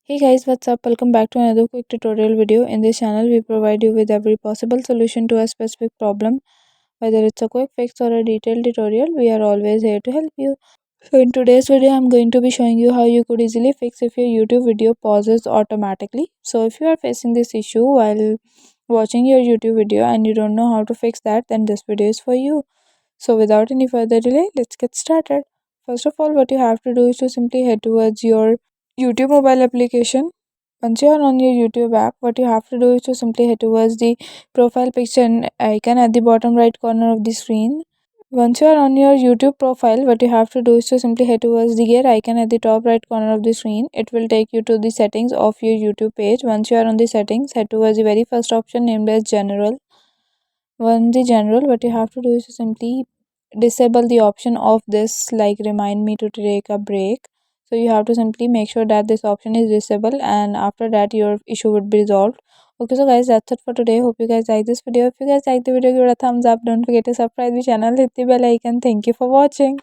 Hey guys, what's up? Welcome back to another quick tutorial video. In this channel, we provide you with every possible solution to a specific problem. Whether it's a quick fix or a detailed tutorial, we are always here to help you. So in today's video, I'm going to be showing you how you could easily fix if your YouTube video pauses automatically. So if you are facing this issue while watching your YouTube video and you don't know how to fix that, then this video is for you. So without any further delay, let's get started. First of all, what you have to do is to simply head towards your YouTube mobile application. Once you are on your YouTube app, what you have to do is to simply head towards the profile picture and icon at the bottom right corner of the screen. Once you are on your YouTube profile, what you have to do is to simply head towards the gear icon at the top right corner of the screen. It will take you to the settings of your YouTube page. Once you are on the settings, head towards the very first option named as General. Once the General, what you have to do is to simply disable the option of this, like remind me to take a break. So you have to simply make sure that this option is disabled, and after that your issue would be resolved. Okay, so guys, that's it for today. Hope you guys like this video. If you guys like the video, give it a thumbs up. Don't forget to subscribe the channel, hit the bell icon. Thank you for watching.